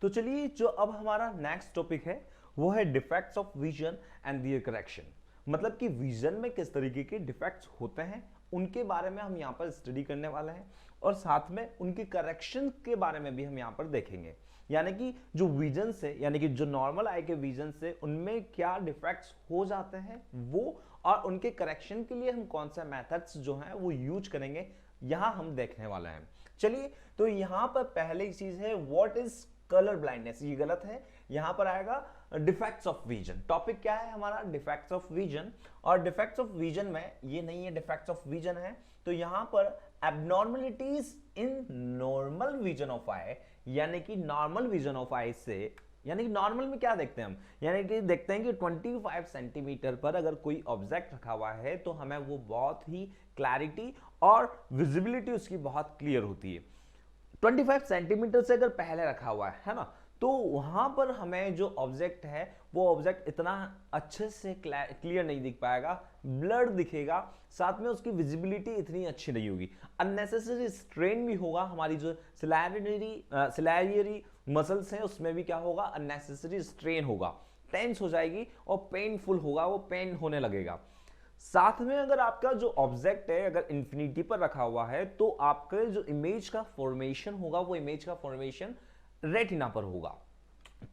तो चलिए जो अब हमारा नेक्स्ट टॉपिक है वो है defects of vision and their correction. मतलब कि विजन में किस तरीके के डिफेक्ट्स होते हैं उनके बारे में हम यहाँ पर स्टडी करने वाले हैं और साथ में उनके करेक्शन के बारे में भी हम यहाँ पर देखेंगे। यानी कि जो विजन से यानी कि जो नॉर्मल आई के विजन से उनमें क्या डिफेक्ट्स हो जाते हैं वो, और उनके करेक्शन के लिए हम कौन सा मेथड्स जो हैं वो यूज करेंगे यहां हम देखने वाले हैं। चलिए तो यहां पर पहली चीज है व्हाट इज कलर ब्लाइंडनेस, ये गलत है, यहां पर आएगा डिफेक्ट्स ऑफ विजन। टॉपिक क्या है हमारा, डिफेक्ट्स ऑफ विजन। और डिफेक्ट्स ऑफ विजन में ये नहीं है डिफेक्ट्स ऑफ विजन है, तो यहां पर abnormalities in normal vision of eye, यानी कि नॉर्मल विजन ऑफ आई से, यानी कि नॉर्मल में क्या देखते हैं हम, यानी कि देखते हैं कि 25 सेंटीमीटर पर अगर कोई ऑब्जेक्ट रखा हुआ है तो हमें वो बहुत ही क्लैरिटी और विजिबिलिटी उसकी बहुत क्लियर होती है। 25 सेंटीमीटर से अगर पहले रखा हुआ है ना, तो वहां पर हमें जो ऑब्जेक्ट है वो ऑब्जेक्ट इतना अच्छे से क्लियर नहीं दिख पाएगा, ब्लर दिखेगा, साथ में उसकी विजिबिलिटी इतनी अच्छी नहीं होगी, अननेसेसरी स्ट्रेन भी होगा, हमारी जो सिलेरियरी मसल्स हैं उसमें भी क्या होगा, अननेसेसरी स्ट्रेन होगा, टेंस हो जाएगी और पेनफुल होगा, वो पेन होने लगेगा। साथ में अगर आपका जो ऑब्जेक्ट है अगर इंफिनिटी पर रखा हुआ है तो आपके जो इमेज का फॉर्मेशन होगा वो इमेज का फॉर्मेशन रेटिना पर होगा।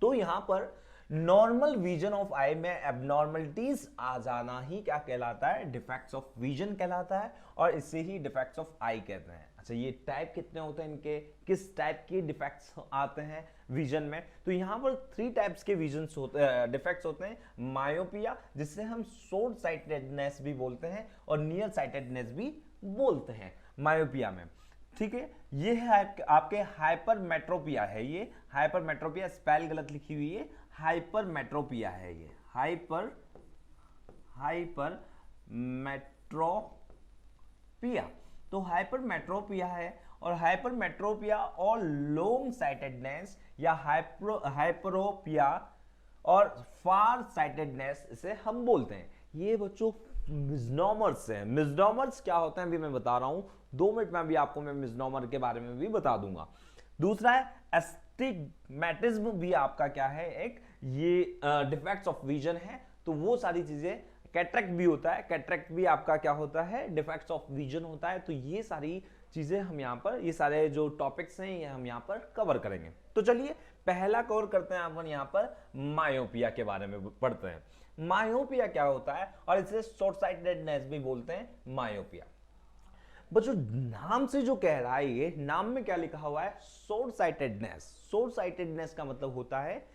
तो यहां पर नॉर्मल विजन ऑफ आई में एबनॉर्मलिटीज आ जाना ही क्या कहलाता है, डिफेक्ट्स ऑफ विजन कहलाता है, और इसे ही डिफेक्ट्स ऑफ आई कहते हैं। अच्छा, ये टाइप कितने होते हैं इनके, किस टाइप के डिफेक्ट्स आते हैं विजन में, तो यहां पर 3 टाइप्स के विजन डिफेक्ट्स होते हैं। मायोपिया, जिससे हम शॉर्ट साइटेडनेस भी बोलते हैं और नियर साइटेडनेस भी बोलते हैं मायोपिया में, ठीक है। ये है आपके हाइपरमेट्रोपिया है, ये हाइपरमेट्रोपिया, स्पेल गलत लिखी हुई है, हाइपरमेट्रोपिया है ये, हाइपरमेट्रोपिया। तो हाइपरमेट्रोपिया है, और हाइपरमेट्रोपिया और लॉन्ग साइटेडनेस या हाइपरोपिया और फार साइटेडनेस इसे हम बोलते हैं। ये बच्चों मिसनॉमर्स हैं। मिसनॉमर्स क्या होते हैं अभी मैं बता रहा हूं, 2 मिनट में अभी आपको मैं मिसनॉमर के बारे में भी बता दूंगा। दूसरा है एस्टिग्मेटिज्म, भी आपका क्या है, एक ये डिफेक्ट्स ऑफ विजन है। तो वो सारी चीजें, कैटरेक्ट भी होता है, कैटरेक्ट भी आपका क्या होता है, डिफेक्ट्स ऑफ विजन होता है। तो ये सारी चीजें हम यहाँ पर, ये सारे जो टॉपिक्स हैं ये हम यहाँ पर कवर करेंगे। तो चलिए पहला कवर करते हैं अपन यहाँ पर मायोपिया के बारे में पढ़ते हैं। मायोपिया क्या होता है, और इसे शॉर्ट साइटेडनेस भी बोलते हैं मायोपिया। बच्चों नाम से जो कह रहा है, ये नाम में क्या लिखा हुआ है, शॉर्ट साइटेडनेस। शॉर्ट साइटेडनेस का मतलब होता है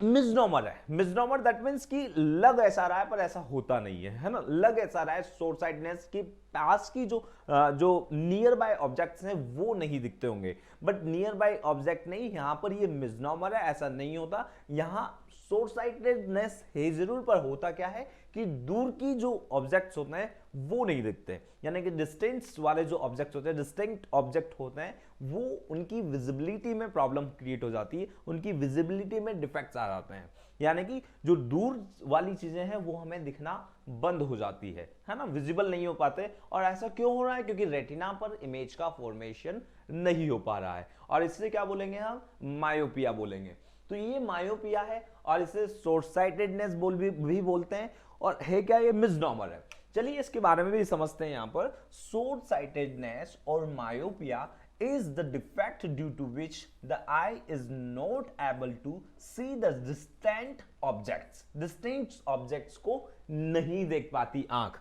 मिसनॉमर है। मिसनॉमर दैट मींस कि लग ऐसा रहा है पर ऐसा होता नहीं है ना, लग ऐसा रहा है शॉर्ट साइटनेस के पास की जो नियर बाय ऑब्जेक्ट्स हैं वो नहीं दिखते होंगे, बट नियर बाय ऑब्जेक्ट नहीं, यहां पर ये मिसनॉमर है, ऐसा नहीं होता। यहां शॉर्ट साइटेडनेस है जरूर, पर होता क्या है कि दूर की जो ऑब्जेक्ट्स होते हैं वो नहीं दिखते, यानी कि डिस्टेंस वाले जो ऑब्जेक्ट्स होते हैं, डिस्टिंक्ट ऑब्जेक्ट होते हैं, वो उनकी विजिबिलिटी में प्रॉब्लम क्रिएट हो जाती है, उनकी विजिबिलिटी में डिफेक्ट्स आ जाते हैं, यानी कि जो दूर वाली चीजें हैं वो हमें दिखना बंद हो जाती है ना, विजिबल नहीं हो पाते। और ऐसा क्यों हो रहा है, क्योंकि रेटिना पर इमेज का फॉर्मेशन नहीं हो पा रहा है, और इससे क्या बोलेंगे हम, मायोपिया बोलेंगे। तो ये मायोपिया है, और इसे शॉर्ट साइटेडनेस भी बोलते हैं, और है क्या, ये मिसनॉमर है। चलिए इसके बारे में भी समझते हैं। यहां पर शॉर्ट साइटेडनेस और myopia is the defect due to which the eye is not able to see the distant objects. Distant objects को नहीं देख पाती आंख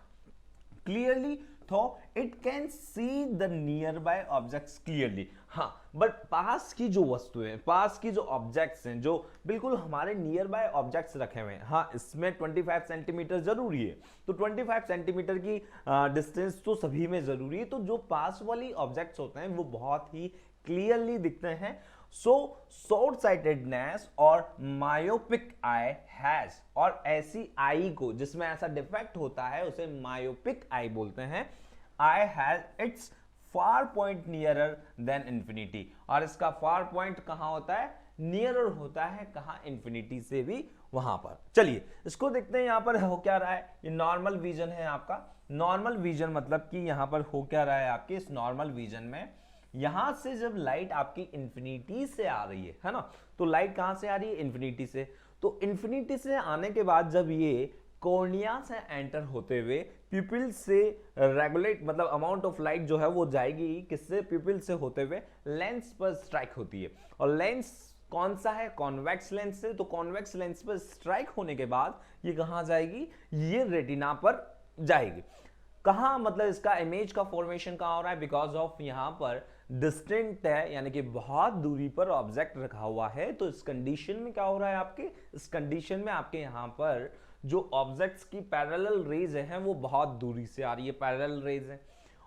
clearly, तो it can see the nearby objects clearly। हाँ, बट पास की जो वस्तुएं, पास की जो ऑब्जेक्ट्स हैं, जो बिल्कुल हमारे नियर बाय ऑब्जेक्ट्स रखे हुए हैं, हाँ इसमें 25 सेंटीमीटर जरूरी है, तो 25 सेंटीमीटर की डिस्टेंस तो सभी में जरूरी है। तो जो पास वाली ऑब्जेक्ट्स होते हैं वो बहुत ही क्लियरली दिखते हैं। सो शॉर्ट साइटेडनेस और मायोपिक आई हैज, और ऐसी आई को जिसमें ऐसा डिफेक्ट होता है उसे मायोपिक आई बोलते हैं। Eye has its far point nearer than infinity, और इसका फार पॉइंट कहां होता है, नियरर होता है, कहां, इंफिनिटी से भी वहां पर। चलिए इसको देखते हैं, यहां पर हो क्या रहा है, ये नॉर्मल विजन है आपका। नॉर्मल विजन मतलब कि यहां पर हो क्या रहा है आपके इस नॉर्मल विजन में, यहां से जब लाइट आपकी इंफिनिटी से आ रही है ना, तो लाइट कहां से आ रही है, इंफिनिटी से। तो इंफिनिटी से आने के बाद जब ये कॉर्निया से एंटर होते हुए प्यूपिल से रेगुलेट, मतलब अमाउंट ऑफ लाइट जो है वो जाएगी किससे, प्यूपिल से होते हुए लेंस पर स्ट्राइक होती है। और लेंस कौन सा है, कॉन्वेक्स लेंस से। तो कॉन्वेक्स लेंस पर स्ट्राइक होने के बाद ये कहां जाएगी, ये रेटिना पर जाएगी। कहां, मतलब इसका इमेज का फॉर्मेशन कहां हो रहा है, बिकॉज ऑफ यहां पर डिस्टेंट है, यानी कि बहुत दूरी पर ऑब्जेक्ट रखा हुआ है। तो इस कंडीशन में क्या हो रहा है आपके, इस कंडीशन में आपके यहां पर जो ऑब्जेक्ट्स की पैरेलल रेज है वो बहुत दूरी से आ रही है, पैरेलल रेज है।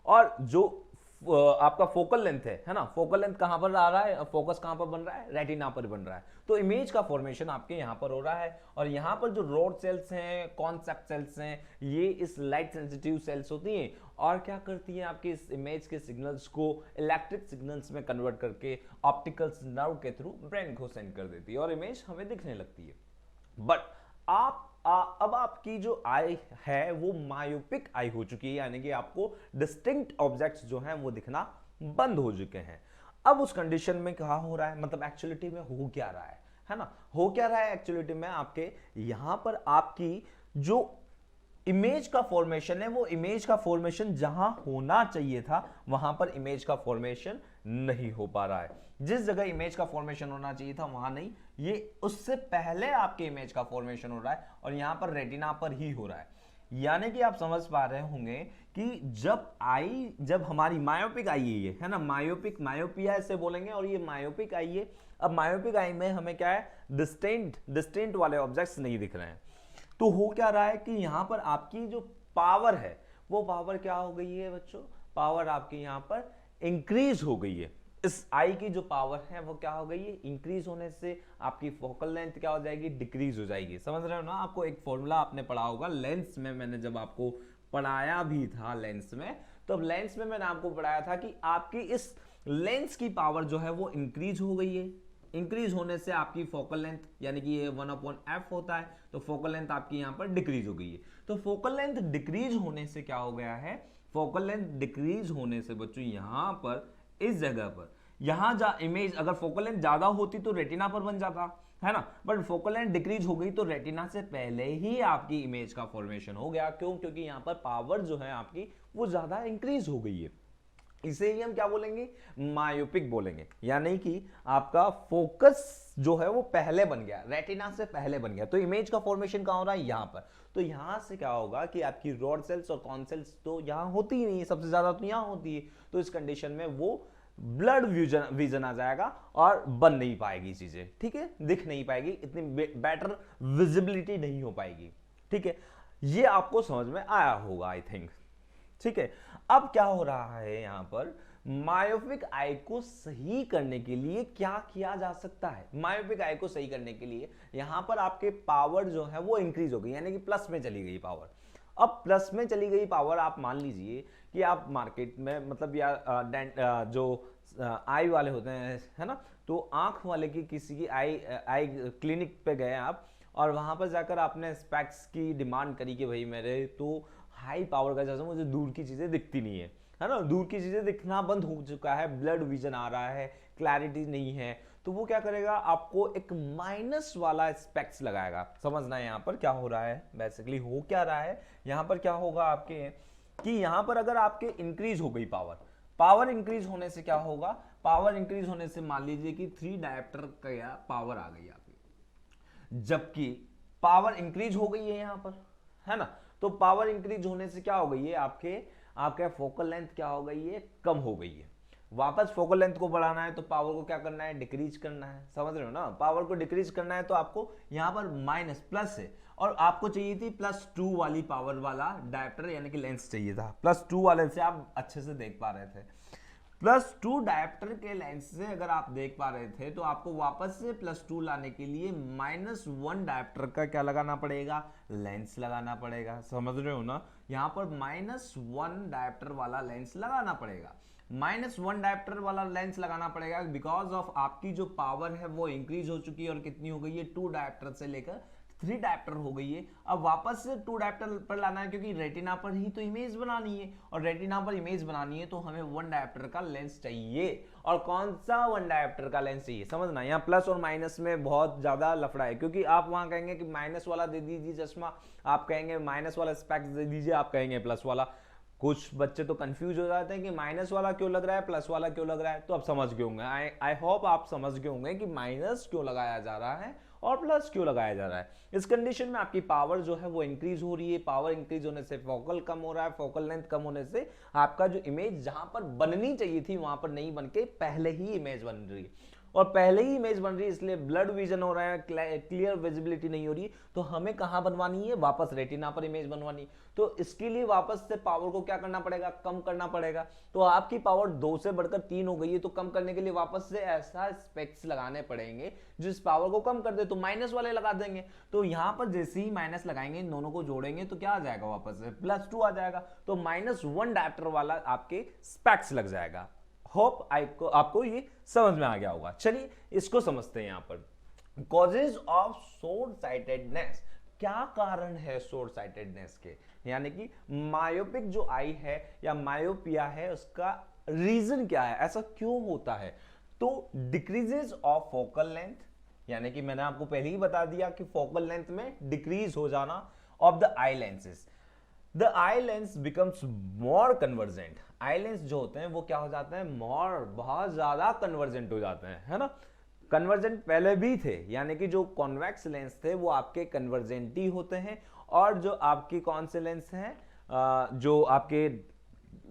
और जो आपका फोकल लेंथ है ना, फोकल लेंथ कहां पर आ रहा है, फोकस कहां पर बन रहा है, रेटिना पर बन रहा है। तो इमेज का फॉर्मेशन आपके यहां पर हो रहा है। और यहां पर जो रॉड सेल्स हैं, कॉन्सेप्ट सेल्स हैं, ये इस लाइट सेंसिटिव सेल्स होती हैं और क्या करती हैं, आपके इस इमेज के सिग्नल्स को इलेक्ट्रिक सिग्नल्स में कन्वर्ट करके ऑप्टिकल नर्व के थ्रू ब्रेन को सेंड कर देती है और इमेज हमें दिखने लगती है। बट अब आपकी जो आई है वो मायोपिक आई हो चुकी है, यानी कि आपको डिस्टिंक्ट ऑब्जेक्ट्स जो हैं वो दिखना बंद हो चुके हैं। अब उस कंडीशन में क्या हो रहा है, मतलब एक्चुअलिटी में हो क्या रहा है ना, हो क्या रहा है एक्चुअलिटी में, आपके यहां पर आपकी जो इमेज का फॉर्मेशन है वो इमेज का फॉर्मेशन जहां होना चाहिए था वहां पर इमेज का फॉर्मेशन नहीं हो पा रहा है। जिस जगह इमेज का फॉर्मेशन होना चाहिए था वहां नहीं, ये उससे पहले आपके इमेज का फॉर्मेशन हो रहा है और यहां पर रेटिना पर ही हो रहा है। यानी कि आप समझ पा रहे होंगे कि जब हमारी मायोपिक आई है ना, मायोपिया से बोलेंगे, और ये मायोपिक आई है। अब मायोपिक आई में हमें क्या है, डिस्टेंट वाले ऑब्जेक्ट्स नहीं दिख रहे हैं। तो हो क्या रहा है कि यहां पर आपकी जो पावर है वो पावर क्या हो गई है बच्चों, पावर आपकी यहां पर इंक्रीज हो गई है। इस आई की जो पावर है वो क्या हो गई है, इंक्रीज होने से आपकी फोकल लेंथ क्या हो जाएगी, डिक्रीज हो जाएगी। समझ रहे हो ना, आपको एक फॉर्मूला आपने पढ़ा होगा लेंस में, मैंने जब आपको पढ़ाया भी था लेंस में, तो लेंस में मैंने आपको पढ़ाया था कि आपकी इस लेंस की पावर जो है वो इंक्रीज हो गई है। इंक्रीज होने से आपकी फोकल लेंथ, यानी कि ये 1/f होता है, तो फोकल लेंथ आपकी यहां पर डिक्रीज हो गई है। तो फोकल लेंथ डिक्रीज होने से क्या हो गया है, फोकल लेंथ डिक्रीज होने से बच्चों यहां पर इस जगह पर, यहां जा इमेज, अगर फोकल लेंथ ज्यादा होती तो रेटिना पर बन जाता है ना, बट फोकल लेंथ डिक्रीज हो गई तो रेटिना से पहले ही आपकी इमेज का फॉर्मेशन हो गया। क्यों, क्योंकि यहां पर पावर जो है आपकी वो ज्यादा इंक्रीज हो गई है। इसे ही हम क्या बोलेंगे, मायोपिक बोलेंगे, यानी कि आपका फोकस जो है वो पहले बन गया, रेटिना से पहले बन गया। तो इमेज का फॉर्मेशन कहां हो रहा है, यहां पर। तो यहां से क्या होगा कि आपकी रॉड सेल्स और कॉन सेल्स तो यहां होती ही नहीं है, सबसे ज्यादा तो यहां होती है। तो इस कंडीशन में वो ब्लड विजन आ जाएगा और बन नहीं पाएगी चीजें, ठीक है, दिख नहीं पाएगी, इतनी बेटर विजिबिलिटी नहीं हो पाएगी। ठीक है, ये आपको समझ में आया होगा आई थिंक। ठीक है, अब क्या हो रहा है यहां पर, मायोपिक आई को सही करने के लिए क्या किया जा सकता है। मायोपिक आई को सही करने के लिए यहां पर आपके पावर जो है वो इंक्रीज हो गई, यानी कि प्लस में चली गई पावर। अब प्लस में चली गई पावर, आप मान लीजिए कि आप मार्केट में, मतलब या जो आई वाले होते हैं है ना, तो आंख वाले की किसी की आई क्लिनिक पे गए आप, और वहां पर जाकर आपने स्पेक्स की डिमांड करी कि भाई मेरे तो हाई पावर का, जैसे मुझे दूर की चीजें दिखती नहीं है ना, दूर की चीजें दिखना बंद हो चुका है, ब्लड विजन आ रहा है, क्लैरिटी नहीं है, तो वो क्या करेगा, आपको एक माइनस वाला स्पेक्स लगाएगा। समझना यहाँ पर क्या हो रहा है, बेसिकली हो क्या रहा है यहाँ पर, क्या होगा आपके कि यहाँ पर अगर आपके इंक्रीज हो गई पावर इंक्रीज होने से क्या होगा, पावर इंक्रीज होने से मान लीजिए कि 3 डायोप्टर का पावर आ गई आपकी, जबकि पावर इंक्रीज हो गई है यहां पर, है ना। तो पावर इंक्रीज होने से क्या हो गई है, आपके फोकल लेंथ क्या हो गई है, कम हो गई है। वापस फोकल लेंथ को बढ़ाना है तो पावर को क्या करना है, डिक्रीज करना है। समझ रहे हो ना, पावर को डिक्रीज करना है तो आपको यहां पर माइनस प्लस है, और आपको चाहिए थी +2 वाली पावर वाला डायोप्टर, यानी कि लेंस चाहिए था। +2 वाले से आप अच्छे से देख पा रहे थे, +2 डायोप्टर के लेंस से अगर आप देख पा रहे थे, तो आपको वापस से +2 लाने के लिए -1 डायोप्टर का क्या लगाना पड़ेगा, लेंस लगाना पड़ेगा। समझ रहे हो ना, यहाँ पर -1 डायोप्टर वाला लेंस लगाना पड़ेगा, -1 डायोप्टर वाला लेंस लगाना पड़ेगा, बिकॉज ऑफ आपकी जो पावर है वो इंक्रीज हो चुकी है, और कितनी हो गई है, 2 डायोप्टर से लेकर 3 डायप्टर हो गई है, अब वापस से 2 डायप्टर पर लाना है क्योंकि रेटिना पर ही तो इमेज बनानी है, और रेटिना पर इमेज बनानी है तो हमें 1 डायप्टर का लेंस चाहिए। और कौन सा 1 डायप्टर का लेंस चाहिए समझना, यहाँ प्लस और माइनस में बहुत ज्यादा लफड़ा है, क्योंकि आप वहां कहेंगे कि माइनस वाला दे दीजिए चश्मा, आप कहेंगे माइनस वाला स्पेक्स दे दीजिए, आप कहेंगे प्लस वाला। कुछ बच्चे तो कंफ्यूज हो जाते हैं कि माइनस वाला क्यों लग रहा है, प्लस वाला क्यों लग रहा है। तो आप समझ गए होंगे, आई होप आप समझ गए होंगे कि माइनस क्यों लगाया जा रहा है और प्लस क्यों लगाया जा रहा है। इस कंडीशन में आपकी पावर जो है वो इंक्रीज हो रही है, पावर इंक्रीज होने से फोकल कम हो रहा है, फोकल लेंथ कम होने से आपका जो इमेज जहां पर बननी चाहिए थी वहां पर नहीं बन के पहले ही इमेज बन रही है, और पहले ही इमेज बन रही है इसलिए ब्लड विजन हो रहा है, क्लियर विजिबिलिटी नहीं हो रही। तो हमें कहां बनवानी है, वापस रेटिना पर इमेज बनवानी है। तो इसके लिए वापस से पावर को क्या करना पड़ेगा, कम करना पड़ेगा। तो आपकी पावर 2 से बढ़कर 3 हो गई है, तो कम करने के लिए वापस से ऐसा स्पेक्स लगाने पड़ेंगे जो इस पावर को कम कर दे। तो माइनस वाले लगा देंगे, तो यहां पर जैसे ही माइनस लगाएंगे इन दोनों को जोड़ेंगे तो क्या आ जाएगा, वापस से +2 आ जाएगा। तो -1 डायप्टर वाला आपके स्पेक्स लग जाएगा। होप आपको ये समझ में आ गया होगा। चलिए इसको समझते हैं। यहां पर कॉजेज ऑफ शॉर्ट साइटेडनेस, क्या कारण है शॉर्ट साइटेडनेस के, यानी कि मायोपिक जो आई है या मायोपिया है उसका रीजन क्या है, ऐसा क्यों होता है। तो डिक्रीजेज ऑफ फोकल लेंथ, यानी कि मैंने आपको पहले ही बता दिया कि फोकल लेंथ में डिक्रीज हो जाना of the I lenses, the eye lens becomes more convergent. Eye lens जो होते हैं वो क्या हो जाते हैं, मोर बहुत ज्यादा कन्वर्जेंट हो जाते हैं, है ना। कन्वर्जेंट पहले भी थे, यानी कि जो कॉन्वेक्स लेंस थे वो आपके कन्वर्जेंट ही होते हैं, और जो आपके कौन से लेंस हैं, जो आपके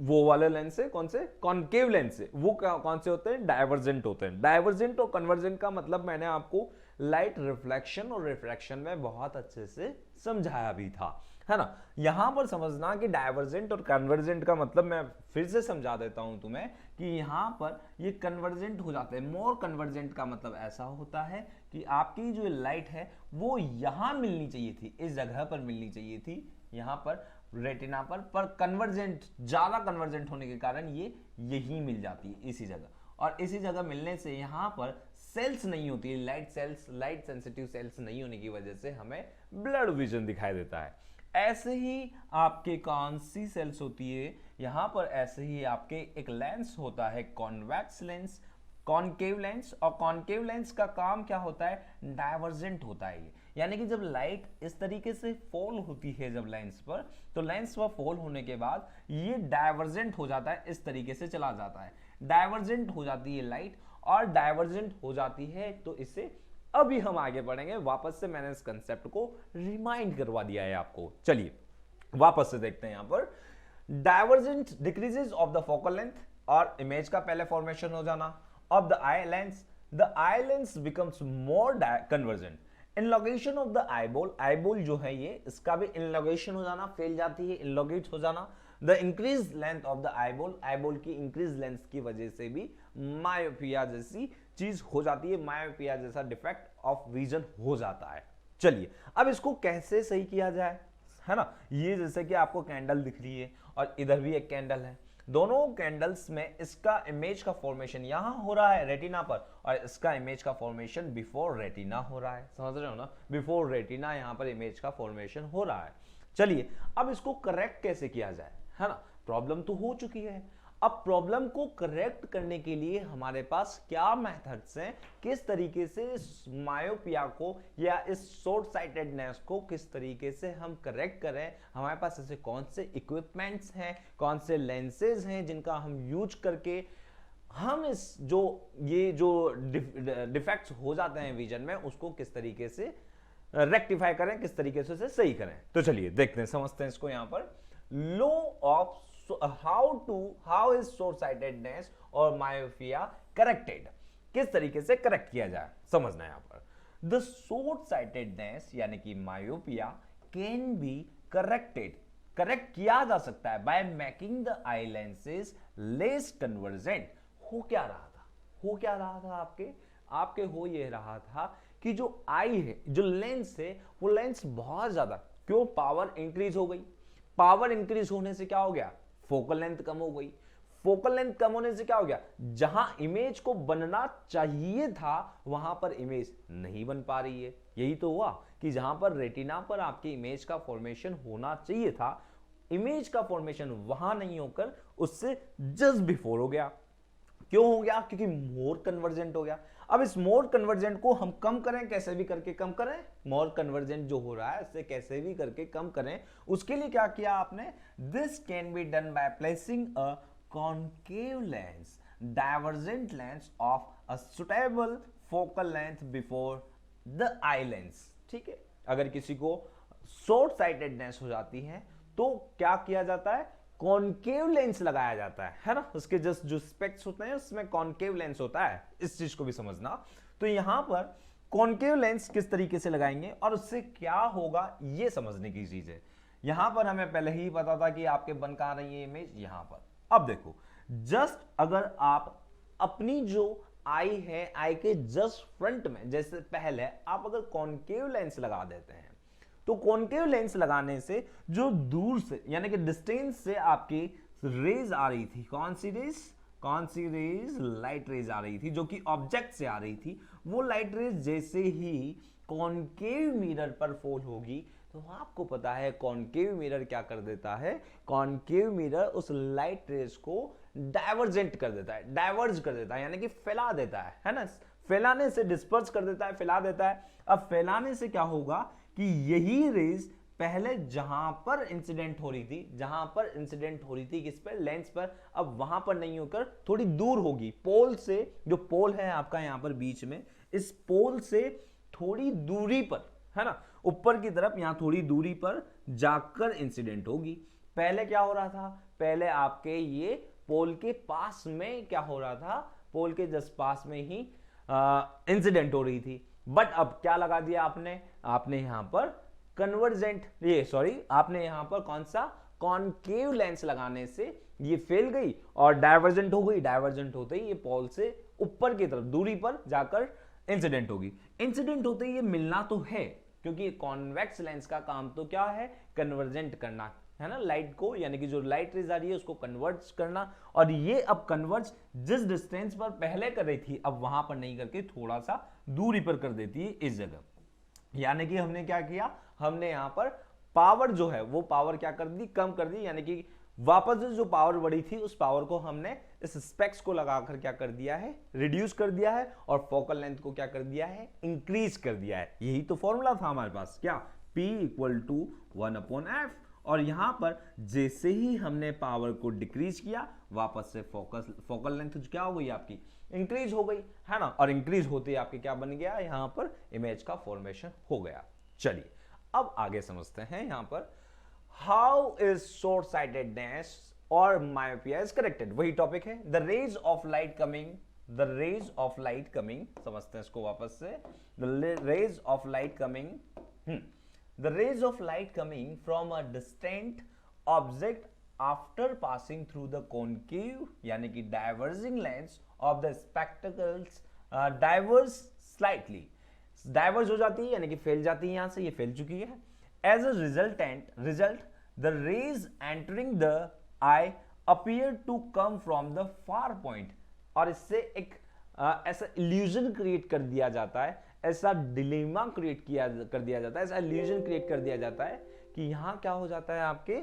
वो वाले लेंस है, कौन से कॉनकेव लेंस है, वो कौन से होते हैं, डाइवर्जेंट होते हैं। डाइवर्जेंट और कन्वर्जेंट का मतलब मैंने आपको लाइट रिफ्लेक्शन और रिफ्रैक्शन में बहुत अच्छे से समझाया भी था, है ना। यहां पर समझना कि डाइवर्जेंट और कन्वर्जेंट का मतलब मैं फिर से समझा देता हूं तुम्हें कि यहां पर ये कन्वर्जेंट हो जाते हैं। मोर कन्वर्जेंट का मतलब ऐसा होता है कि आपकी जो लाइट है वो यहां मिलनी चाहिए थी, इस जगह पर मिलनी चाहिए थी, यहां पर रेटिना पर कन्वर्जेंट, ज्यादा कन्वर्जेंट होने के कारण ये यही मिल जाती है इसी जगह, और इसी जगह मिलने से यहां पर सेल्स नहीं होती है, light cells, light sensitive cells नहीं होने की वजह से हमें ब्लड विजन दिखाई देता है। ऐसे ही आपके कौन सी सेल्स होती है, यहां पर ऐसे ही आपके एक लेंस होता है कॉन्वेक्स लेंस, कॉनकेव लेंस, और कॉनकेव लेंस का काम क्या होता है, डाइवर्जेंट होता है ये, यानी कि जब लाइट इस तरीके से फॉल होती है जब लेंस पर, तो लेंस पर फॉल होने के बाद ये डाइवर्जेंट हो जाता है, इस तरीके से चला जाता है, डाइवर्जेंट हो जाती है लाइट, और डाइवर्जेंट हो जाती है तो इसे अभी हम आगे बढ़ेंगे। वापस से मैंने इस कंसेप्ट को रिमाइंड करवा दिया है आपको। चलिए वापस से देखते हैं। यहां पर divergent decreases of the focal length, और इमेज का पहले फॉर्मेशन हो जाना of the eye lens, the eye lens becomes more convergent. Elongation of the eyeball, eyeball जो है ये, इसका भी इनलोगेशन हो जाना, फैल जाती है, इनलोगेट हो जाना। The increase length of the eyeball, eyeball की इंक्रीज लेंथ की वजह से भी मायोपिया जैसी चीज हो जाती है, मायोपिया जैसा डिफेक्ट ऑफ विजन हो जाता है। चलिए अब इसको कैसे सही किया जाए, है ना। ये जैसे कि आपको कैंडल दिख रही है और इधर भी एक कैंडल है, दोनों कैंडल्स में इसका इमेज का फॉर्मेशन यहां हो रहा है रेटिना पर, और इसका इमेज का फॉर्मेशन बिफोर रेटिना हो रहा है, समझ रहे हो ना, बिफोर रेटिना यहां पर इमेज का फॉर्मेशन हो रहा है। चलिए अब इसको करेक्ट कैसे किया जाए, है ना। प्रॉब्लम तो हो चुकी है, अब प्रॉब्लम को करेक्ट करने के लिए हमारे पास क्या मेथड्स हैं, किस तरीके से इस मायोपिया को या इस शॉर्ट साइटेडनेस को किस तरीके से हम करेक्ट करें, हमारे पास ऐसे कौन से इक्विपमेंट्स हैं, कौन से लेंसेज हैं जिनका हम यूज करके हम इस ये जो डिफेक्ट्स हो जाते हैं विजन में उसको किस तरीके से रेक्टिफाई करें, किस तरीके से उसे सही करें। तो चलिए देखते हैं, समझते हैं इसको। यहां पर law of how is short sightedness और मायोपिया करेक्टेड, किस तरीके से करेक्ट किया जाए समझना है। यहां पर द शॉर्ट साइटेडनेस यानी कि myopia can be corrected, correct किया जा सकता है by making the I lenses less convergent. हो क्या रहा था, हो क्या रहा था आपके हो ये रहा था कि जो आई है, जो लेंस है, वो लेंस बहुत ज्यादा, क्यों, पावर इंक्रीज हो गई, पावर इंक्रीज होने से क्या हो गया, फोकल लेंथ कम हो गई, फोकल लेंथ कम होने से क्या हो गया, जहां इमेज को बनना चाहिए था वहां पर इमेज नहीं बन पा रही है, यही तो हुआ कि जहां पर रेटिना पर आपकी इमेज का फॉर्मेशन होना चाहिए था, इमेज का फॉर्मेशन वहां नहीं होकर उससे जस्ट बिफोर हो गया। क्यों हो गया? क्योंकि मोर कन्वर्जेंट हो गया। अब इस मोर कन्वर्जेंट को हम कम करें, कैसे भी करके कम करें, मोर कन्वर्जेंट जो हो रहा है उससे कैसे भी करके कम करें। उसके लिए क्या किया आपने? This can be done by placing a concave lens, divergent lens of a suitable focal length before the eye lens. ठीक है, अगर किसी को शॉर्ट साइटेडनेस हो जाती है तो क्या किया जाता है? कॉन्केव लेंस लगाया जाता है ना। उसके जस्ट जो स्पेक्स होते हैं उसमें कॉन्केव लेंस होता है, इस चीज को भी समझना। तो यहां पर कॉन्केव लेंस किस तरीके से लगाएंगे और उससे क्या होगा ये समझने की चीज है। यहां पर हमें पहले ही पता था कि आपके बन कहां रही है इमेज, यहां पर। अब देखो, जस्ट अगर आप अपनी जो आई है, आई के जस्ट फ्रंट में, जैसे पहले आप अगर कॉन्केव लेंस लगा देते हैं तो कॉन्केव लेंस लगाने से जो दूर से यानी कि डिस्टेंस से आपकी रेज आ रही थी, कौन सी रेज? कौन सी रेज? लाइट रेज आ रही थी जो कि ऑब्जेक्ट से आ रही थी। वो लाइट रेज जैसे ही कॉन्केव मिरर पर फॉल होगी तो आपको पता है कॉन्केव मिरर क्या कर देता है? कॉन्केव मिरर उस लाइट रेज को डाइवर्जेंट कर देता है, डाइवर्ज कर देता है, यानी कि फैला देता है ना। फैलाने से डिस्पर्स कर देता है, फैला देता है। अब फैलाने से क्या होगा कि यही रेज पहले जहां पर इंसिडेंट हो रही थी, जहां पर इंसिडेंट हो रही थी किस पर? लेंस पर, अब वहां पर नहीं होकर थोड़ी दूर होगी पोल से। जो पोल है आपका यहां पर बीच में, इस पोल से थोड़ी दूरी पर, है ना, ऊपर की तरफ यहां थोड़ी दूरी पर जाकर इंसिडेंट होगी। पहले क्या हो रहा था? पहले आपके ये पोल के पास में क्या हो रहा था? पोल के जस्ट पास में ही इंसिडेंट हो रही थी। बट अब क्या लगा दिया आपने? आपने यहां पर कन्वर्जेंट, आपने यहां पर कौन सा? कॉन्केव लेंस लगाने से ये फैल गई और डाइवर्जेंट हो गई। डाइवर्जेंट होते ही ये पोल से ऊपर की तरफ दूरी पर जाकर इंसिडेंट होगी। इंसिडेंट होते ही ये मिलना तो है, क्योंकि कॉन्वेक्स लेंस का काम तो क्या है? कन्वर्जेंट करना, है ना, लाइट को, यानी कि जो लाइट रेज आ रही है उसको कन्वर्ट करना। और ये अब कन्वर्ज जिस डिस्टेंस पर पहले कर रही थी अब वहां पर नहीं करके थोड़ा सा दूरी पर कर देती है इस जगह। यानी कि हमने क्या किया? हमने यहां पर पावर जो है वो पावर क्या कर दी? कम कर दी। यानी कि वापस जो पावर बढ़ी थी उस पावर को हमने इस स्पेक्स को लगाकर क्या कर दिया है? रिड्यूस कर दिया है। और फोकल लेंथ को क्या कर दिया है? इंक्रीज कर दिया है। यही तो फॉर्मूला था हमारे पास, क्या? P equal to 1/f। और यहां पर जैसे ही हमने पावर को डिक्रीज किया वापस से फोकल लेंथ क्या हो गई आपकी? इंक्रीज हो गई, है ना। और इंक्रीज होते ही आपके क्या बन गया? यहां पर इमेज का फॉर्मेशन हो गया। चलिए अब आगे समझते हैं। यहां पर हाउ इज शॉर्ट साइटेडनेस और मायोपिया इज करेक्टेड, वही टॉपिक है। The rays of light coming, the rays of light coming, समझते हैं इसको वापस से। The rays of light coming, the rays of light coming from a distant object after passing through the concave यानी कि diverging lens of the spectacles diverge slightly, diverge हो जाती है यानी कि फैल जाती है। यहां से ये फैल चुकी है। as a result the rays entering the eye appear to come from the far point, और इससे एक ऐसा इल्यूजन क्रिएट कर दिया जाता है, ऐसा डिलेमा क्रिएट कर दिया जाता है, ऐसा इल्यूजन क्रिएट कर दिया जाता है कि यहां क्या हो जाता है आपके?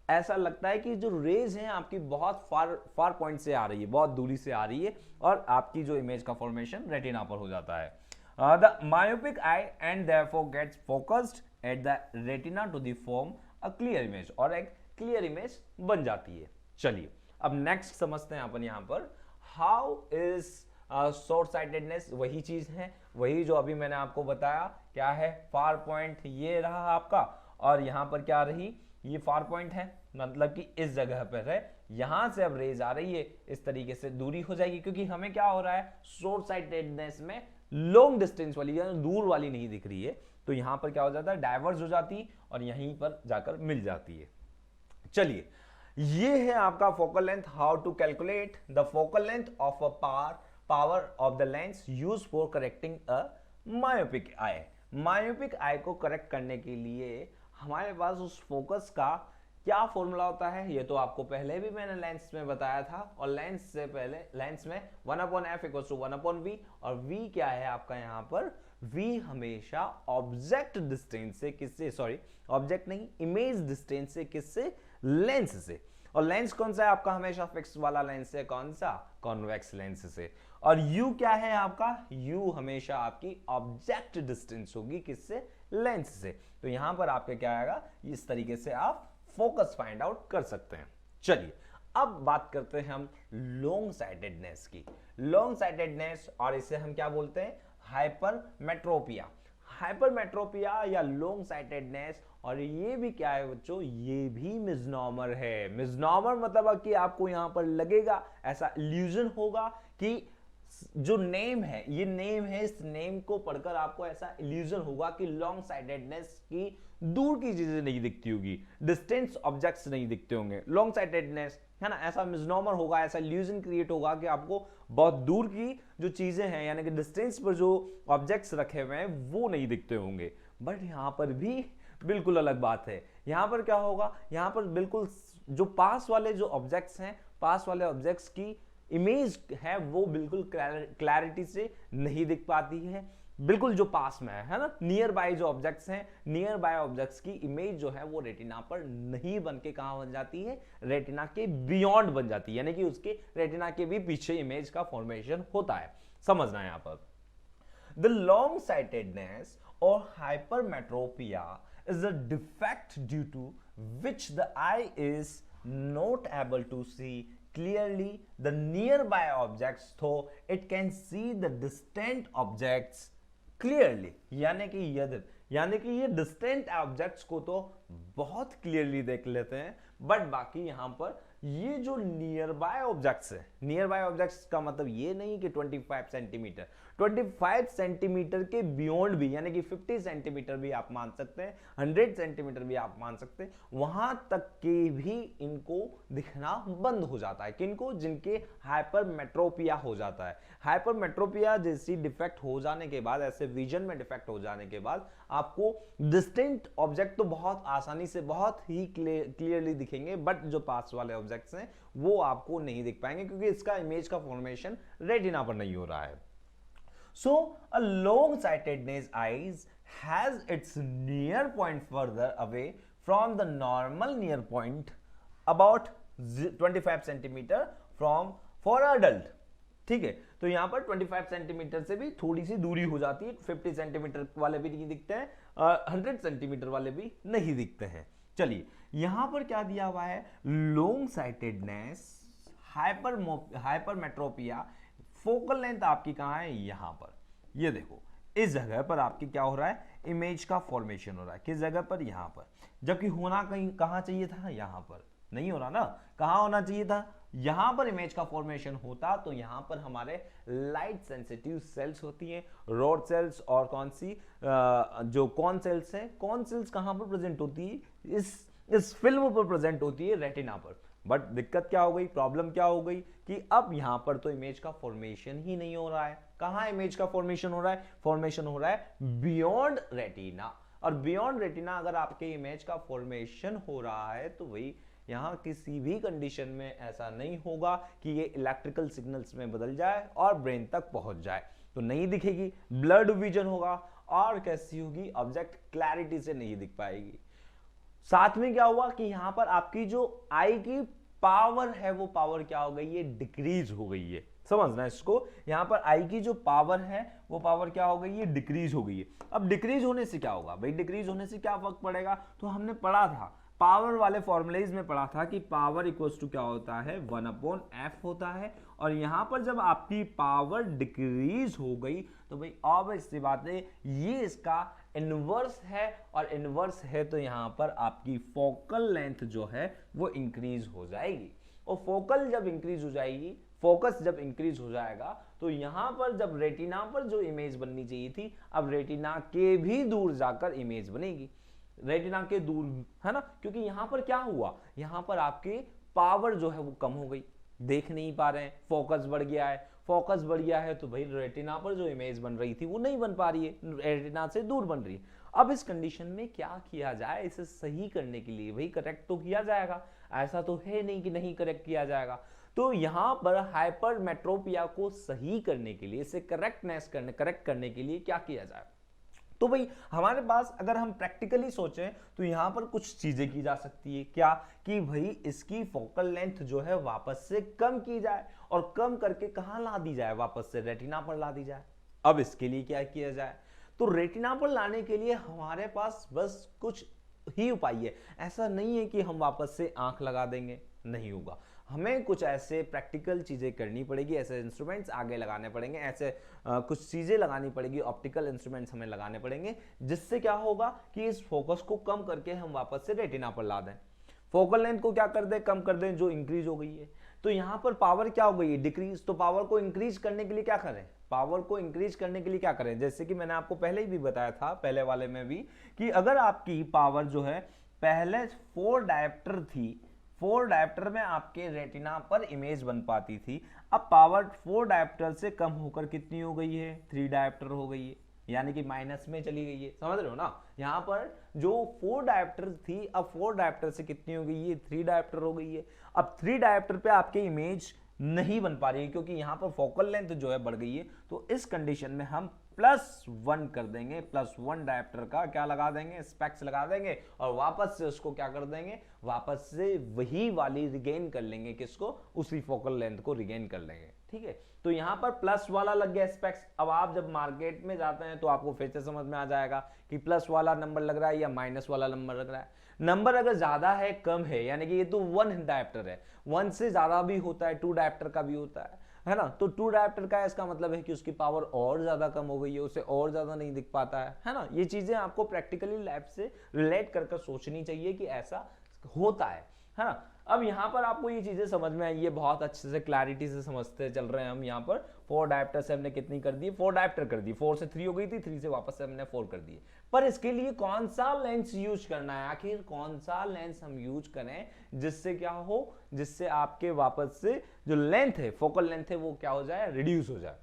ऐसा लगता है कि जो रेज हैं आपकी बहुत फार पॉइंट से आ रही है, बहुत दूरी से आ रही है, और आपकी जो इमेज का फॉर्मेशन रेटिना पर हो जाता है। The myopic eye and therefore gets focused at the retina to the form a clear image, और एक क्लियर इमेज बन जाती है। चलिए अब नेक्स्ट समझते हैं अपन यहां पर हाउ इज शॉर्ट साइटेडनेस। वही चीज है, वही जो अभी मैंने आपको बताया। क्या है? फार पॉइंट ये रहा आपका, और यहां पर क्या रही? ये फार पॉइंट है, मतलब कि इस जगह पर है। यहां से अब रेज आ रही है, इस तरीके से दूरी हो जाएगी, क्योंकि हमें क्या हो रहा है? शॉर्ट साइटेडनेस में लॉन्ग डिस्टेंस वाली या दूर वाली नहीं दिख रही है, तो यहां पर क्या हो जाता है? डाइवर्ज हो जाती और यहीं पर जाकर मिल जाती है। चलिए ये है आपका focal length. How to calculate the focal length of a power of the lens used for correcting a myopic eye। myopic eye को करेक्ट करने के लिए हमारे पास उस फोकस का क्या फॉर्मूला होता है? ये तो आपको पहले भी मैंने लेंस में बताया था, और लेंस से पहले लेंस में 1/f = 1/v, और v क्या है आपका? यहाँ पर वी हमेशा ऑब्जेक्ट डिस्टेंस से किससे, सॉरी ऑब्जेक्ट नहीं, इमेज डिस्टेंस से किससे, लेंस से। और लेंस कौन सा है आपका, हमेशा फिक्स वाला लेंस है, कौन सा, कॉन्वेक्स लेंस से। और u क्या है आपका, u हमेशा आपकी ऑब्जेक्ट डिस्टेंस होगी किससे, लेंस से। तो यहां पर आपके क्या आएगा, इस तरीके से आप फोकस फाइंड आउट कर सकते हैं। चलिए अब बात करते हैं हम लॉन्ग साइटेडनेस की। लॉन्ग साइटेडनेस, और इसे हम क्या बोलते हैं, हाइपरमेट्रोपिया। हाइपरमेट्रोपिया या लॉन्ग साइटेडनेस, और ये भी क्या है बच्चों, ये भी मिसनॉमर है। मिसनॉमर मतलब कि आपको यहां पर लगेगा, ऐसा इल्यूजन होगा कि जो नेम है, ये नेम है, इस नेम को पढ़कर आपको ऐसा इल्यूजन होगा कि लॉन्ग साइटेडनेस की दूर की चीजें नहीं दिखती होगी, डिस्टेंस ऑब्जेक्ट्स नहीं दिखते होंगे, लॉन्ग साइटेडनेस है ना, ऐसा मिसनॉमर होगा, ऐसा इल्यूजन क्रिएट होगा कि आपको बहुत दूर की जो चीजें हैं, यानी कि डिस्टेंस पर जो ऑब्जेक्ट्स रखे हुए हैं वो नहीं दिखते होंगे। बट यहां पर भी बिल्कुल अलग बात है। यहां पर क्या होगा, यहां पर बिल्कुल जो पास वाले जो ऑब्जेक्ट्स हैं, पास वाले ऑब्जेक्ट्स की इमेज है वो बिल्कुल क्लैरिटी से नहीं दिख पाती है, बिल्कुल जो पास में है ना, नियर बाय जो ऑब्जेक्ट्स हैं, नियर बाय ऑब्जेक्ट्स की इमेज जो है वो रेटिना पर नहीं बन के कहां बन जाती है, रेटिना के बियॉन्ड बन जाती है, यानी कि उसके रेटिना के भी पीछे इमेज का फॉर्मेशन होता है। समझना है यहां पर। द लॉन्ग साइटेडनेस और hypermetropia is a defect due to which the eye is not able to see clearly the nearby objects, though it can see the distant objects clearly। यानी कि ये डिस्टेंट ऑब्जेक्ट्स को तो बहुत clearly देख लेते हैं, बट बाकी यहां पर ये जो नियर बाय ऑब्जेक्ट्स है, नियर बाय ऑब्जेक्ट्स का मतलब ये नहीं कि 25 सेंटीमीटर, 25 सेंटीमीटर के बियॉन्ड भी, यानी कि 50 सेंटीमीटर भी आप मान सकते हैं, 100 सेंटीमीटर भी आप मान सकते हैं, वहां तक के भी इनको दिखना बंद हो जाता है। किनको, जिनके हाइपरमेट्रोपिया हो जाता है। हाइपरमेट्रोपिया जैसी डिफेक्ट हो जाने के बाद, ऐसे विजन में डिफेक्ट हो जाने के बाद आपको डिस्टिंक्ट ऑब्जेक्ट तो बहुत आसानी से, बहुत ही क्लियरली दिखेंगे, बट जो पास वाले ऑब्जेक्ट्स हैं वो आपको नहीं दिख पाएंगे, क्योंकि इसका इमेज का फॉर्मेशन रेटिना पर नहीं हो रहा है। So a long-sightedness eyes has its near point further away from the normal near point about 25 centimeter from for adult। ठीक है, तो यहां पर 25 सेंटीमीटर से भी थोड़ी सी दूरी हो जाती है, 50 सेंटीमीटर वाले भी नहीं दिखते हैं, 100 सेंटीमीटर वाले भी नहीं दिखते हैं। चलिए यहां पर क्या दिया हुआ है, long sightedness, hypermetropia, focal length आपकी कहां है, यहां पर, ये देखो इस जगह पर आपकी क्या हो रहा है, इमेज का फॉर्मेशन हो रहा है, किस जगह पर, यहां पर, जबकि होना कहीं कहां चाहिए था, यहां पर नहीं हो रहा ना, कहां होना चाहिए था, यहां पर इमेज का फॉर्मेशन होता, तो यहां पर हमारे लाइट सेंसिटिव सेल्स होती हैं, रॉड सेल्स, और कौन सी जो कॉन सेल्स है, कॉन सेल्स कहां पर प्रेजेंट होती है, इस फिल्म पर प्रेजेंट होती है, रेटिना पर। बट दिक्कत क्या हो गई, प्रॉब्लम क्या हो गई कि अब यहां पर तो इमेज का फॉर्मेशन ही नहीं हो रहा है। कहां इमेज का फॉर्मेशन हो रहा है, फॉर्मेशन हो रहा है बियॉन्ड रेटिना, और बियॉन्ड रेटिना अगर आपके इमेज का फॉर्मेशन हो रहा है तो वही यहां किसी भी कंडीशन में ऐसा नहीं होगा कि ये इलेक्ट्रिकल सिग्नल्स में बदल जाए और ब्रेन तक पहुंच जाए, तो नहीं दिखेगी, ब्लड विजन होगा, और कैसी होगी, ऑब्जेक्ट क्लैरिटी से नहीं दिख पाएगी। साथ में क्या हुआ कि यहां पर आपकी जो आई की पावर है वो पावर क्या हो गई है, डिक्रीज हो गई है। समझना इसको, यहां पर आई की जो पावर है वो पावर क्या हो गई है, डिक्रीज हो गई है। अब डिक्रीज होने से क्या होगा भाई, डिक्रीज होने से क्या फर्क पड़ेगा, तो हमने पढ़ा था पावर वाले फॉर्मूलेज में पढ़ा था कि पावर इक्वल्स टू क्या होता है, 1/f होता है, और यहां पर जब आपकी पावर डिक्रीज हो गई तो भाई ऑब्वियस सी बात है ये इसका इनवर्स है, और इनवर्स है तो यहां पर आपकी फोकल लेंथ जो है वो इंक्रीज हो जाएगी, और फोकल जब इंक्रीज हो जाएगी, फोकस जब इंक्रीज हो जाएगा, तो यहां पर जब रेटिना पर जो इमेज बननी चाहिए थी, अब रेटिना के भी दूर जाकर इमेज बनेगी, रेटिना के दूर, है ना, क्योंकि यहां पर क्या हुआ, यहां पर आपकी पावर जो है वो कम हो गई, देख नहीं पा रहे हैं, फोकस बढ़ गया है, फोकस बढ़ गया है तो भाई रेटिना पर जो इमेज बन रही थी वो नहीं बन पा रही है, रेटिना से दूर बन रही है। अब इस कंडीशन में क्या किया जाए, इसे सही करने के लिए भाई करेक्ट तो किया जाएगा, ऐसा तो है नहीं कि नहीं करेक्ट किया जाएगा। तो यहां पर हाइपरमेट्रोपिया को सही करने के लिए, इसे करेक्ट करने के लिए क्या किया जाए, तो भाई हमारे पास अगर हम प्रैक्टिकली सोचें तो यहां पर कुछ चीजें की जा सकती है, क्या कि भाई इसकी फोकल लेंथ जो है वापस से कम की जाए, और कम करके कहां ला दी जाए, वापस से रेटिना पर ला दी जाए। अब इसके लिए क्या किया जाए, तो रेटिना पर लाने के लिए हमारे पास बस कुछ ही उपाय है। ऐसा नहीं है कि हम वापस से आंख लगा देंगे, नहीं होगा। हमें कुछ ऐसे प्रैक्टिकल चीजें करनी पड़ेगी, ऐसे इंस्ट्रूमेंट्स आगे लगाने पड़ेंगे, ऐसे कुछ चीजें लगानी पड़ेगी, ऑप्टिकल इंस्ट्रूमेंट्स हमें लगाने पड़ेंगे, जिससे क्या होगा कि इस फोकस को कम करके हम वापस से रेटिना पर ला दें। फोकल लेंथ को क्या कर दें, कम कर दें, जो इंक्रीज हो गई है। तो यहां पर पावर क्या हो गई है, डिक्रीज। तो पावर को इंक्रीज करने के लिए क्या करें, पावर को इंक्रीज करने के लिए क्या करें, जैसे कि मैंने आपको पहले ही भी बताया था, पहले वाले में भी, कि अगर आपकी पावर जो है पहले 4 डायोप्टर थी, 4 डायोप्टर में आपके रेटिना पर इमेज बन पाती थी, अब पावर 4 डायोप्टर से कम होकर कितनी हो गई है, 3 डायोप्टर हो गई है, यानी कि माइनस में चली गई है। समझ रहे हो ना, यहां पर जो 4 डायोप्टर थी, अब 4 डायोप्टर से कितनी हो गई है, 3 डायोप्टर हो गई है। अब 3 डायोप्टर पे आपके इमेज नहीं बन पा रही है, क्योंकि यहां पर फोकल लेंथ जो है बढ़ गई है। तो इस कंडीशन में हम +1 कर देंगे, +1 डायोप्टर का क्या लगा देंगे, स्पेक्स लगा देंगे, और वापस से उसको क्या कर देंगे, वापस से वही वाली रिगेन कर लेंगे, किसको, उसी फोकल लेंथ को रिगेन कर लेंगे। ठीक है, तो यहां पर प्लस वाला लग गया स्पेक्स। अब आप जब मार्केट में जाते हैं तो आपको फिर से समझ में आ जाएगा कि प्लस वाला नंबर लग रहा है या माइनस वाला नंबर लग रहा है। नंबर अगर ज्यादा है, कम है, यानी कि ये तो 1 डायोप्टर है, 1 से ज्यादा भी होता है, 2 डायोप्टर का भी होता है ना। तो 2 डायोप्टर का इसका मतलब है कि उसकी पावर और ज्यादा कम हो गई है, उसे और ज्यादा नहीं दिख पाता है ना। ये चीजें आपको प्रैक्टिकली लैब से रिलेट कर सोचनी चाहिए कि ऐसा होता है ना। अब यहां पर आपको ये चीजें समझ में आई है, बहुत अच्छे से क्लैरिटी से समझते चल रहे हैं हम। यहां पर 4 डायोप्टर से हमने कितनी कर दी, 4 डायोप्टर कर दी, 4 से 3 हो गई थी, 3 से वापस से हमने 4 कर दी। पर इसके लिए कौन सा लेंस यूज करना है, आखिर कौन सा लेंस हम यूज करें जिससे क्या हो, जिससे आपके वापस से जो लेंथ है, फोकल लेंथ है, वो क्या हो जाए, रिड्यूस हो जाए।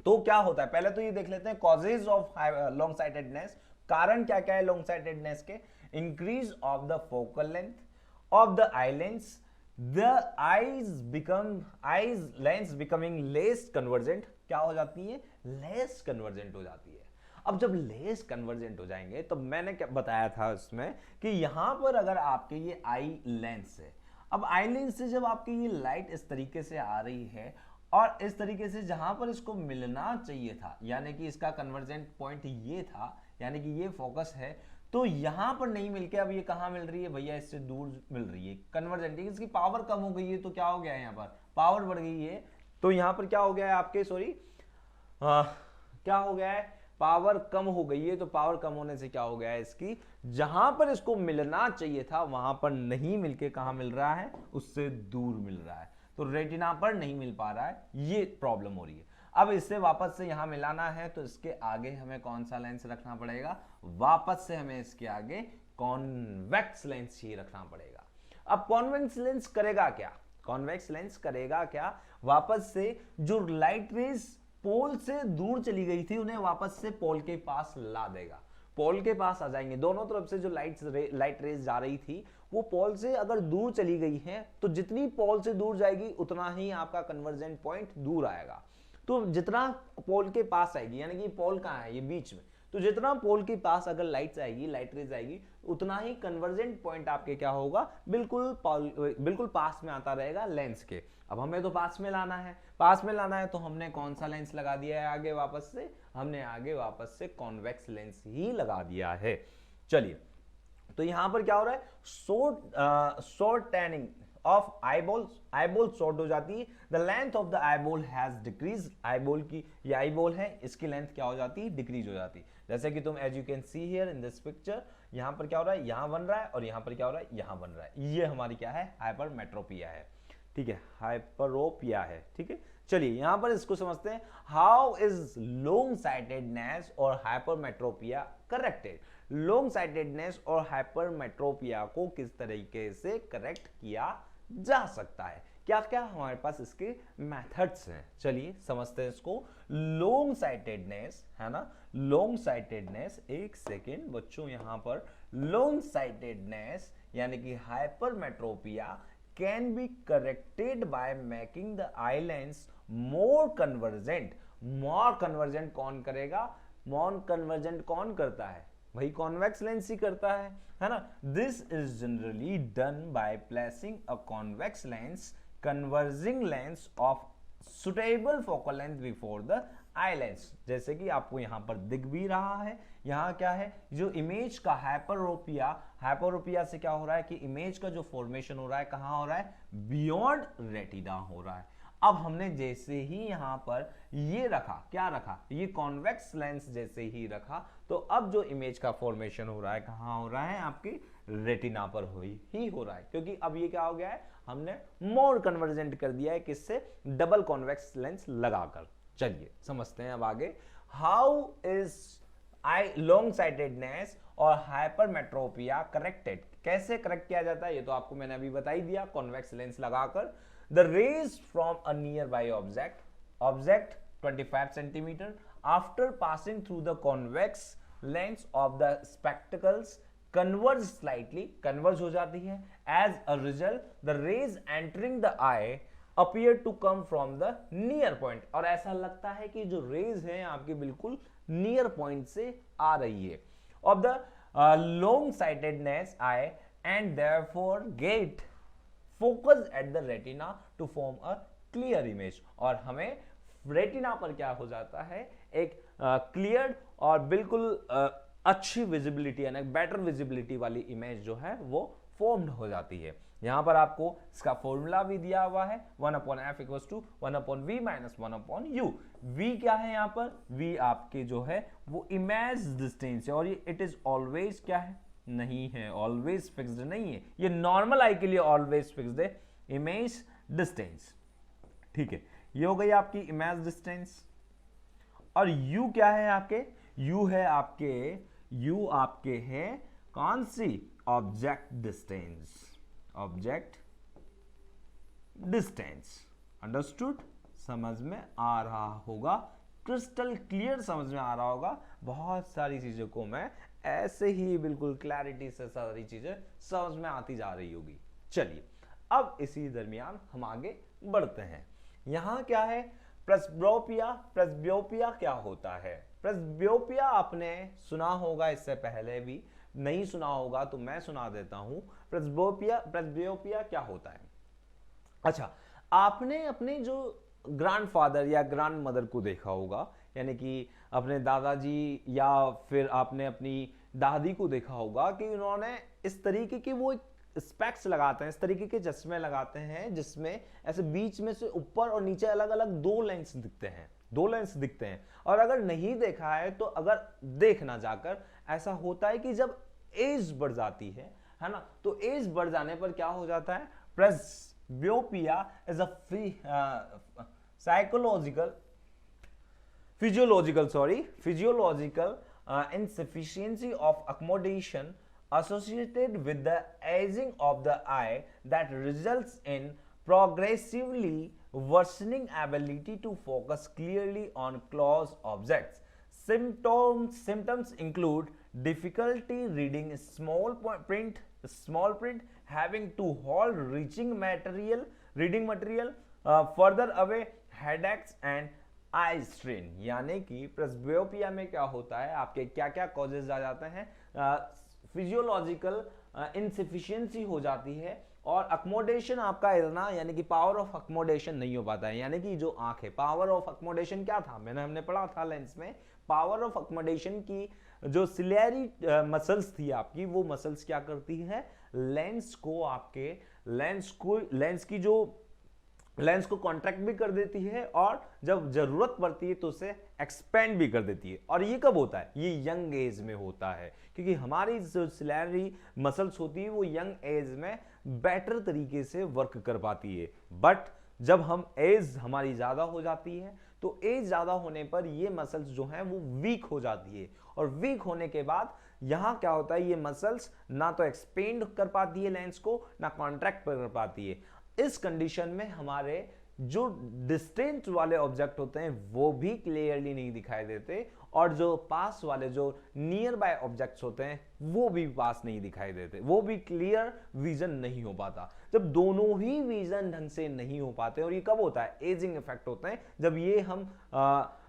तो क्या होता है, पहले तो ये देख लेते हैं कॉजेज ऑफ लॉन्ग साइटेडनेस। कारण क्या क्या है लॉन्ग साइटेडनेस के, increase of the focal length of the eye lens, the eyes lens becoming less convergent, क्या हो जाती है, less convergent हो जाती है। अब जब less convergent हो जाएंगे, तो मैंने क्या बताया था इसमें कि यहां पर अगर आपके ये आई लेंस है, अब आई लेंस से जब आपकी ये लाइट इस तरीके से आ रही है, और इस तरीके से जहां पर इसको मिलना चाहिए था, यानी कि इसका कन्वर्जेंट पॉइंट ये था, यानी कि ये फोकस है, तो यहां पर नहीं मिलके अब ये कहां मिल रही है भैया, इससे दूर मिल रही है, कन्वर्जेंट। इसकी पावर कम हो गई है, तो क्या हो गया है, यहां पर पावर बढ़ गई है, तो यहां पर क्या हो गया है आपके, सॉरी क्या हो गया है, पावर कम हो गई है। तो पावर कम होने से क्या हो गया है, इसकी जहां पर इसको मिलना चाहिए था वहां पर नहीं मिलके कहां मिल रहा है, उससे दूर मिल रहा है, तो रेटिना पर नहीं मिल पा रहा है, ये प्रॉब्लम हो रही है। अब इससे वापस से यहां मिलाना है, तो इसके आगे हमें कौन सा लेंस रखना पड़ेगा, वापस से हमें इसके आगे कॉन्वेक्स लेंस ही रखना पड़ेगा। अब कॉन्वेक्स लेंस करेगा क्या, कॉन्वेक्स लेंस करेगा क्या, वापस से जो लाइट रेज पोल से दूर चली गई थी उन्हें वापस से पोल के पास ला देगा, पोल के पास आ जाएंगे। दोनों तरफ से जो लाइट रेज जा रही थी वो पोल से अगर दूर चली गई है, तो जितनी पोल से दूर जाएगी उतना ही आपका कन्वर्जेंट पॉइंट दूर आएगा। तो जितना पोल के पास आएगी, यानी कि पोल कहां है, ये बीच में, तो जितना पोल के पास अगर लाइट आएगी, लाइट रेज आएगी, उतना ही कन्वर्जेंट पॉइंट आपके क्या होगा, बिल्कुल पास में आता रहेगा लेंस के। अब हमें तो पास में लाना है, पास में लाना है, तो हमने कौन सा लेंस लगा दिया है आगे, वापस से हमने आगे वापस से कॉन्वेक्स लेंस ही लगा दिया है। चलिए, तो यहां पर क्या हो रहा है, short tanning of eyeball short हो जाती है, the length of the eyeball has decrease, eyeball की ये आईबॉल है, इसकी लेंथ क्या हो जाती है, डिक्रीज हो जाती है। जैसे कि तुम as you can see here in this picture, यहां पर क्या हो रहा है, यहां बन रहा है, और यहां पर क्या हो रहा है, यहां बन रहा है। ये हमारी क्या है, हाइपरमेट्रोपिया है, ठीक है, हाइपरोपिया है, ठीक है। चलिए यहां पर इसको समझते हैं, हाउ इज लॉन्ग साइटेडनेस और हाइपरमेट्रोपिया करेक्टेड। लॉन्ग साइटेडनेस और हाइपरमेट्रोपिया को किस तरीके से करेक्ट किया जा सकता है, क्या क्या हमारे पास इसके मेथड्स हैं, चलिए समझते हैं इसको। लॉन्ग साइटेडनेस है ना, लॉन्ग साइटेडनेस, एक सेकेंड बच्चों, यहां पर लॉन्ग साइटेडनेस यानी कि hypermetropia can be corrected by making the eye lens more convergent. More convergent कौन करेगा, मोर कन्वर्जेंट कौन करता है? वही कॉन्वेक्स लेंस ही करता है ना। This is generally done by placing a convex lens converging lens of suitable focal length before the eye lens. जैसे कि आपको यहां पर दिख भी रहा है, यहां क्या है, जो इमेज का हाइपरोपिया, हाइपरोपिया से क्या हो रहा है कि इमेज का जो फॉर्मेशन हो रहा है कहां हो रहा है, बियॉन्ड रेटिना हो रहा है। अब हमने जैसे ही यहां पर ये रखा, क्या रखा, ये कॉन्वेक्स लेंस जैसे ही रखा, तो अब जो इमेज का फॉर्मेशन हो रहा है कहां हो रहा है, आपकी रेटिना पर ही हो रहा है, क्योंकि अब ये क्या हो गया है, हमने मोर कन्वर्जेंट कर दिया है, किससे, डबल कॉन्वेक्स लेंस लगाकर। चलिए समझते हैं अब आगे, how is I long sightedness और हाइपरमेट्रोपिया करेक्टेड, कैसे करेक्ट किया जाता है, ये तो आपको मैंने अभी बता ही दिया, कॉन्वेक्स लेंस लगाकर। The rays from a nearby object 25 centimeter after passing through the convex lens of the spectacles converge slightly, converge हो जाती है। As a result, the rays entering the eye appear to come from the near point, और ऐसा लगता है कि जो raise हैं आपके बिल्कुल नियर पॉइंट से आ रही है, of the long sightedness eye and therefore get focus at the retina to form a clear image, और हमें रेटिना पर क्या हो जाता है, एक क्लियर और बिल्कुल अच्छी विजिबिलिटी यानी बेटर विजिबिलिटी वाली इमेज जो है वो फॉर्म्ड हो जाती है। यहां पर आपको इसका फॉर्मूला भी दिया हुआ है, 1/f equals to 1/v minus 1/u। v क्या है यहाँ पर, v आपके जो है वो इमेज डिस्टेंस है, और ये इट इज ऑलवेज क्या है, नहीं है, ऑलवेज फिक्स्ड नहीं है, ये नॉर्मल आई के लिए ऑलवेज फिक्स्ड है, इमेज डिस्टेंस। ठीक है, ये हो गई आपकी इमेज डिस्टेंस। और u क्या है आपके, u आपके है कौन सी, object distance, object distance. Understood, समझ में आ रहा होगा, क्रिस्टल क्लियर समझ में आ रहा होगा। बहुत सारी चीजों को मैं ऐसे ही बिल्कुल क्लैरिटी से सारी चीजें समझ में आती जा रही होगी। चलिए अब इसी दरमियान हम आगे बढ़ते हैं। यहां क्या है, प्रेस्बियोपिया। प्रेस्बियोपिया क्या होता है, प्रेस्बियोपिया आपने सुना होगा, इससे पहले भी नहीं सुना होगा तो मैं सुना देता हूं। प्रेस्बियोपिया क्या होता है। अच्छा, आपने अपने जो ग्रैंडफादर या ग्रैंड मदर को देखा होगा, यानी कि अपने दादाजी या फिर आपने अपनी दादी को देखा होगा कि उन्होंने इस तरीके की वो एक स्पेक्स लगाते हैं, इस तरीके के चश्मे लगाते हैं जिसमें ऐसे बीच में से ऊपर और नीचे अलग अलग दो लेंस दिखते हैं। और अगर नहीं देखा है तो अगर देखना जाकर, ऐसा होता है कि जब एज बढ़ जाती है ना, तो एज बढ़ जाने पर क्या हो जाता है, presbyopia is a physiological insufficiency of accommodation associated with the aging of the eye that results in progressively worsening ability to focus clearly on close objects. Symptoms include difficulty reading small print, having to hold reading material further away, headaches and eye strain. यानी कि प्रेस्बियोपिया में क्या होता है, आपके क्या क्या causes आ जाते हैं, फिजियोलॉजिकल इनसफिशिएंसी हो जाती है, और अकोमोडेशन आपका इतना, यानी कि पावर ऑफ अकोमोडेशन नहीं हो पाता है। यानी कि जो आंख है, पावर ऑफ अकोमोडेशन क्या था, हमने पढ़ा था लेंस में, पावर ऑफ अकोमोडेशन की जो सिलियरी मसल्स थी आपकी, वो मसल्स क्या करती है, लेंस को कॉन्ट्रैक्ट भी कर देती है, और जब जरूरत पड़ती है तो उसे एक्सपेंड भी कर देती है। और ये कब होता है, ये यंग एज में होता है, क्योंकि हमारी जो सिलेरी मसल्स होती है वो यंग एज में बेटर तरीके से वर्क कर पाती है। बट जब हम एज हमारी ज्यादा हो जाती है, तो एज ज्यादा होने पर ये मसल्स जो हैं वो वीक हो जाती है, और वीक होने के बाद यहां क्या होता है, ये मसल्स ना तो एक्सपेंड कर पाती है लेंस को, ना कॉन्ट्रैक्ट कर पाती है। इस कंडीशन में हमारे जो डिस्टेंट वाले ऑब्जेक्ट होते हैं वो भी क्लियरली नहीं दिखाई देते, और जो पास वाले, जो नियर बाय ऑब्जेक्ट्स होते हैं वो भी पास नहीं दिखाई देते, वो भी क्लियर विजन नहीं हो पाता। जब दोनों ही विजन ढंग से नहीं हो पाते, और ये कब होता है, एजिंग इफेक्ट होते हैं, जब ये हम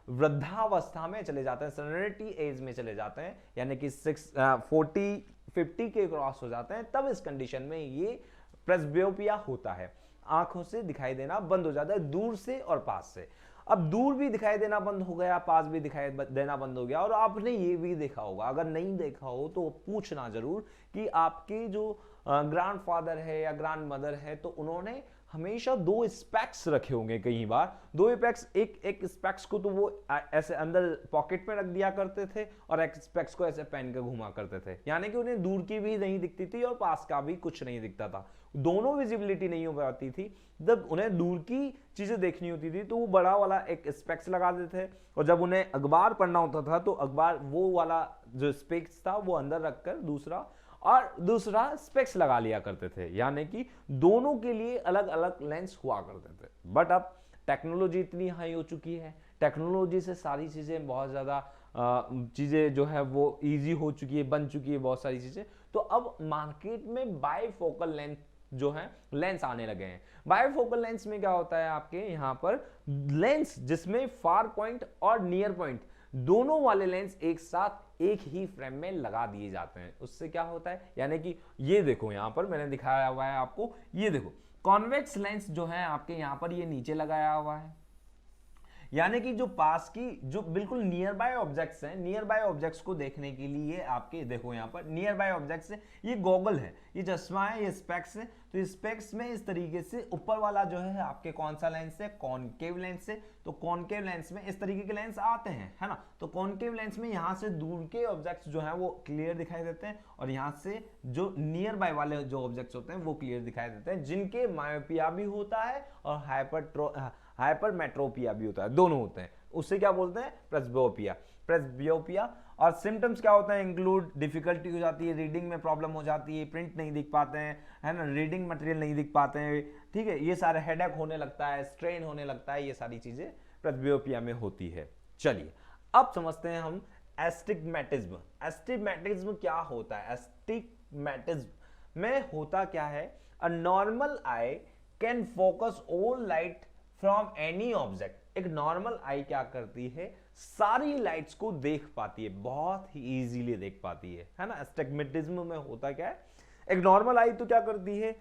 वृद्धावस्था में चले जाते हैं, सेनियोरिटी एज में चले जाते हैं, यानी कि 50 के क्रॉस हो जाते हैं, तब इस कंडीशन में ये प्रेसबियोपिया होता है। आंखों से दिखाई देना बंद हो जाता है, दूर से और पास से। अब दूर भी दिखाई देना बंद हो गया, पास भी दिखाई देना बंद हो गया। और आपने ये भी देखा होगा, अगर नहीं देखा हो तो पूछना जरूर कि आपके जो ग्रैंडफादर है या ग्रैंड मदर है, तो उन्होंने हमेशा 2 स्पेक्स रखे होंगे। कई बार 2 स्पेक्स, एक स्पेक्स को तो वो ऐसे अंदर पॉकेट में रख दिया करते थे और एक स्पेक्स को ऐसे पहन के घुमा करते थे, यानी कि उन्हें दूर की भी नहीं दिखती थी और पास का भी कुछ नहीं दिखता था, दोनों विजिबिलिटी नहीं हो पाती थी। जब उन्हें दूर की चीजें देखनी होती थी तो वो बड़ा वाला एक स्पेक्स लगा देते थे, और जब उन्हें अखबार पढ़ना होता था तो अखबार वो वाला जो स्पेक्स था वो अंदर रखकर दूसरा स्पेक्स लगा लिया करते थे, यानी कि दोनों के लिए अलग अलग लेंस हुआ करते थे। बट अब टेक्नोलॉजी इतनी हाई हो चुकी है, टेक्नोलॉजी से सारी चीजें बहुत ज्यादा चीजें जो है वो इजी हो चुकी है, बन चुकी है बहुत सारी चीजें। तो अब मार्केट में बायफोकल लेंस जो है लेंस आने लगे हैं। बायफोकल लेंस में क्या होता है, आपके यहाँ पर लेंस जिसमें फार पॉइंट और नियर पॉइंट दोनों वाले लेंस एक साथ एक ही फ्रेम में लगा दिए जाते हैं। उससे क्या होता है, यानी कि ये देखो यहां पर मैंने दिखाया हुआ है आपको, ये देखो कॉन्वेक्स लेंस जो है आपके यहां पर ये नीचे लगाया हुआ है, यानी कि जो पास की जो बिल्कुल नियर बाय ऑब्जेक्ट्स हैं, नियर बाय ऑब्जेक्ट्स को देखने के लिए आपके देखो यहाँ पर नियर बाय ऑब्जेक्ट्स है, ये गॉगल है, ये चश्मा है, ये स्पेक्स है। तो इस स्पेक्स में इस तरीके से ऊपर वाला जो है आपके कौन सा लेंस है, कॉनकेव लेंस है। तो कॉनकेव लेंस में इस तरीके के लेंस आते हैं, है ना। तो कॉनकेव लेंस में यहाँ से दूर के ऑब्जेक्ट्स जो है वो क्लियर दिखाई देते हैं, और यहाँ से जो नियर बाय वाले जो ऑब्जेक्ट्स होते हैं वो क्लियर दिखाई देते हैं, जिनके मायोपिया भी होता है और हाइपरमेट्रोपिया भी होता है, दोनों होते हैं। उससे क्या बोलते हैं, प्रेसबियोपिया। और सिम्टम्स क्या होते हैं, इंक्लूड डिफिकल्टी हो जाती है, रीडिंग में प्रॉब्लम हो जाती है, प्रिंट नहीं दिख पाते हैं, है ना, रीडिंग मटेरियल नहीं दिख पाते हैं, ठीक है, ये सारे हेडेक होने लगता है, स्ट्रेन होने लगता है, ये सारी चीजें प्रेसबियोपिया में होती है। चलिए अब समझते हैं हम एस्टिग्मेटिज्म। एस्टिग्मेटिज्म क्या होता है, एस्टिग्मेटिज्म में होता क्या है, a normal I can focus all light from any object. एक नॉर्मल आई क्या करती है, सारी लाइट्स को देख पाती है, बहुत ही इजीली देख पाती है ना। एस्टिग्मेटिज्म में होता क्या है, एक नॉर्मल आई तो क्या करती है,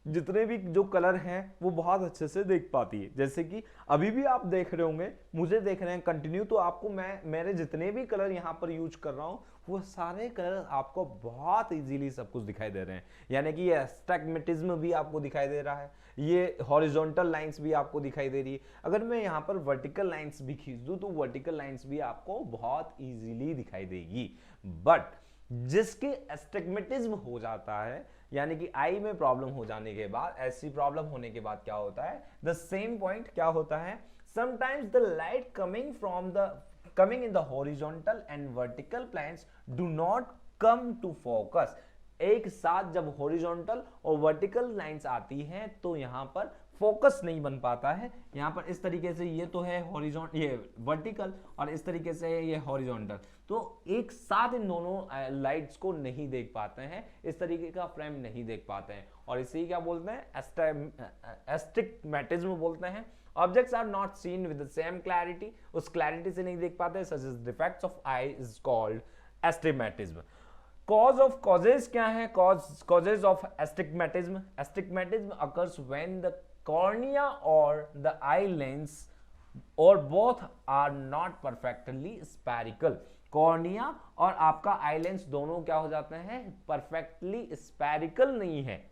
जितने भी जो कलर हैं वो बहुत अच्छे से देख पाती है। जैसे कि अभी भी आप देख रहे होंगे, मुझे देख रहे हैं कंटिन्यू, तो आपको मेरे जितने भी कलर यहाँ पर यूज कर रहा हूं वो सारे कलर आपको बहुत इजीली सब कुछ दिखाई दे रहे हैं, यानी कि ये एस्टिग्मेटिज्म भी आपको दिखाई दे रहा है, ये हॉरिजॉन्टल लाइंस भी आपको दिखाई दे रही है। अगर मैं यहाँ पर वर्टिकल लाइंस भी खींच दूं तो वर्टिकल लाइंस भी आपको बहुत इजीली दिखाई देगी। बट जिसके एस्टिग्मेटिज्म हो जाता है, यानी कि आई में प्रॉब्लम हो जाने के बाद, ऐसी प्रॉब्लम होने के बाद क्या होता है, द सेम पॉइंट क्या होता है, sometimes the light coming in the horizontal and vertical planes do not come to focus। एक साथ जब हॉरिजॉन्टल और वर्टिकल लाइंस आती हैं तो यहां पर फोकस नहीं बन पाता है। यहां पर इस तरीके से ये तो है हॉरिजॉन्टल, ये वर्टिकल, और इस तरीके से ये हॉरिजॉन्टल, तो एक साथ इन दोनों लाइट्स को नहीं देख पाते हैं, इस तरीके का फ्रेम नहीं देख पाते हैं, और इसे क्या बोलते हैं, एस्टिग्मेटिज्म बोलते हैं। Objects are not seen with the same clarity, उस क्लैरिटी से नहीं देख पाते, such as defects of eye is called astigmatism. Causes क्या है, causes of astigmatism. Astigmatism occurs when the cornea और द आई लेंस और both are not perfectly spherical. Cornea और आपका आई लेंस दोनों क्या हो जाते हैं, परफेक्टली स्फेरिकल नहीं है।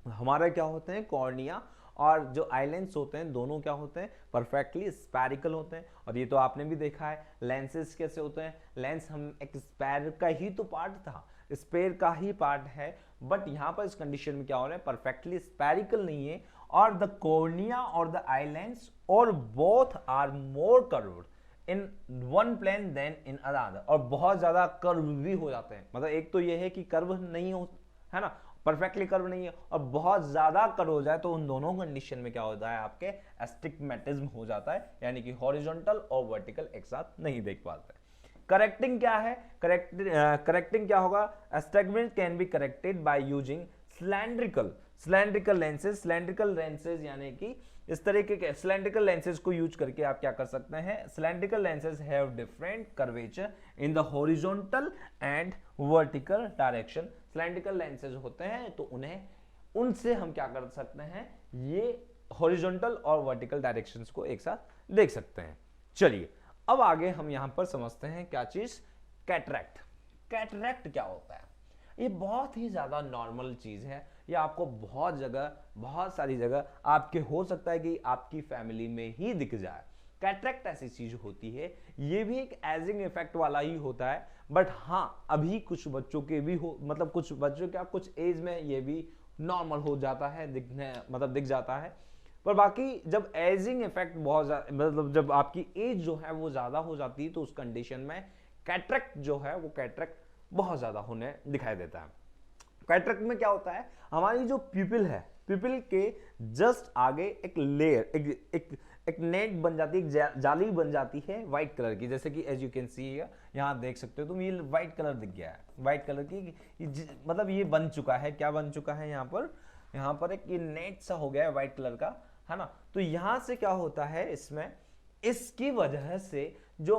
हमारा क्या होते हैं, कॉर्निया और जो आई लेंस होते हैं दोनों क्या होते हैं, परफेक्टली स्फेरिकल होते हैं। और ये तो आपने भी देखा है लेंसेज कैसे होते हैं, लेंस हम एक स्पेयर का ही तो पार्ट था, स्पेयर का ही पार्ट है, बट यहाँ पर इस कंडीशन में क्या हो रहा है, परफेक्टली स्फेरिकल नहीं है, और द कॉर्निया और द आई लेंस और both are more curved in one plane than in another, और बहुत ज्यादा कर्व भी हो जाते हैं। मतलब एक तो ये है कि कर्व नहीं हो, है ना, परफेक्टली कर्व नहीं है, और बहुत ज्यादा कर्व हो जाए तो उन दोनों कंडीशन में क्या होता है, आपके एस्टिग्मेटिज्म हो जाता है, यानी कि हॉरिजॉन्टल और वर्टिकल एक साथ नहीं देख पाते। करेक्टिंग क्या है, करेक्टिंग क्या होगा, astigmatism can be corrected by using cylindrical cylindrical lenses यानी कि इस तरीके के सिलेंड्रिकल लेंसेज को यूज करके आप क्या कर सकते हैं, cylindrical lenses have different curvature in the horizontal and vertical direction. Cylindrical lenses होते हैं तो उनसे हम क्या कर सकते हैं, ये हॉरिजॉन्टल और वर्टिकल डायरेक्शंस को एक साथ देख सकते हैं। चलिए अब आगे हम यहां पर समझते हैं क्या चीज, कैटरैक्ट। कैटरैक्ट क्या होता है? ये बहुत ही ज्यादा नॉर्मल चीज है, ये आपको बहुत सारी जगह आपके हो सकता है कि आपकी फैमिली में ही दिख जाए। कैटरैक्ट ऐसी चीज होती है, ये भी एक एजिंग इफेक्ट वाला ही होता है, बट हाँ अभी कुछ बच्चों के भी हो, मतलब कुछ बच्चों का कुछ एज में ये भी नॉर्मल हो जाता है, दिख जाता है। पर बाकी जब एजिंग इफेक्ट बहुत ज्यादा, मतलब जब आपकी एज जो है वो ज्यादा हो जाती है तो उस कंडीशन में कैटरैक्ट जो है वो कैटरैक्ट बहुत ज्यादा होने दिखाई देता है। कैटरैक्ट में क्या होता है, हमारी जो प्यूपिल है, प्यूपिल के जस्ट आगे एक लेयर, एक नेट बन जाती है, एक जाली बन जाती है व्हाइट कलर की, जैसे कि एज यू कैन सी यहाँ देख सकते हो तुम, ये व्हाइट कलर दिख गया है, व्हाइट कलर की, मतलब ये बन चुका है, क्या बन चुका है यहाँ पर एक ये नेट सा हो गया है व्हाइट कलर का, है ना। तो यहां से क्या होता है, इसमें इसकी वजह से जो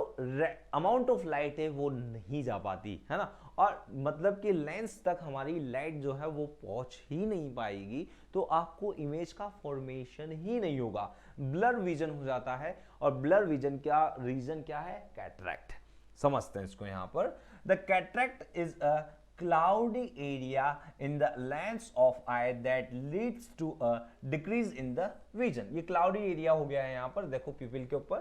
अमाउंट ऑफ लाइट है वो नहीं जा पाती, है ना, और मतलब कि लेंस तक हमारी लाइट जो है वो पहुंच ही नहीं पाएगी, तो आपको इमेज का फॉर्मेशन ही नहीं होगा, ब्लर विजन हो जाता है। और ब्लर विजन का रीजन क्या है, कैटरैक्ट। समझते हैं इसको यहां पर। The cataract is a cloudy area in the lens of eye that leads to a decrease in the vision। ये cloudy area हो गया है यहाँ पर, देखो pupil के ऊपर।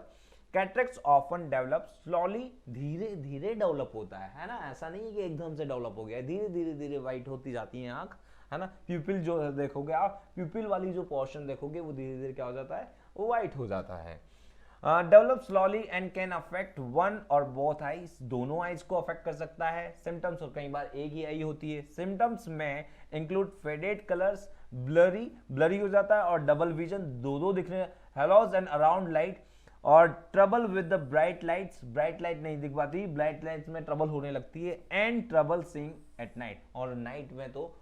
कैटरैक्ट्स ऑफन डेवलप स्लोली, धीरे धीरे डेवलप होता है ना, ऐसा नहीं है कि एकदम से डेवलप हो गया, धीरे धीरे व्हाइट होती जाती है आंख, है ना। प्यूपिल जो देखोगे आप, प्यूपिल वाली जो पोर्शन देखोगे वो धीरे धीरे क्या हो जाता है, वो व्हाइट हो जाता है। Develop slowly and can affect one और बोथ आईज, दोनों आईज को अफेक्ट कर सकता है। सिम्टम्स, और कई बार एक ही आई होती है। सिम्टम्स में इंक्लूड फेडेड कलर्स, ब्लरी हो जाता है, और डबल विजन, दो दिखने, हेलोज एंड अराउंड लाइट, और trouble with the bright lights, bright light नहीं दिख पाती, ब्राइट लाइट्स में ट्रबल होने लगती है, and trouble seeing at night, और नाइट में तो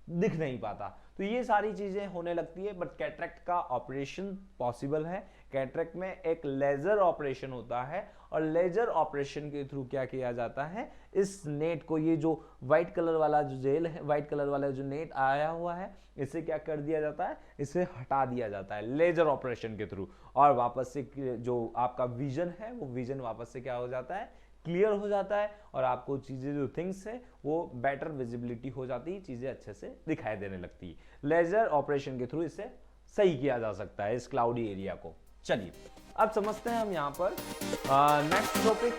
दिख नहीं पाता। तो ये सारी चीजें होने लगती है, बट कैटरैक्ट का ऑपरेशन पॉसिबल है। कैटरैक्ट में एक लेजर ऑपरेशन होता है, और लेजर ऑपरेशन के थ्रू क्या किया जाता है, इस नेट को, ये जो व्हाइट कलर वाला जो जेल है, व्हाइट कलर वाला जो नेट आया हुआ है, इसे क्या कर दिया जाता है, इसे हटा दिया जाता है लेजर ऑपरेशन के थ्रू, और वापस से जो आपका विजन है वो विजन वापस से क्या हो जाता है, क्लियर हो जाता है, और आपको चीजें जो थिंग्स है वो बेटर विजिबिलिटी हो जाती है, चीजें अच्छे से दिखाई देने लगती है। लेजर ऑपरेशन के थ्रू इसे सही किया जा सकता है, इस क्लाउडी एरिया को। चलिए अब समझते हैं हम यहाँ पर नेक्स्ट टॉपिक।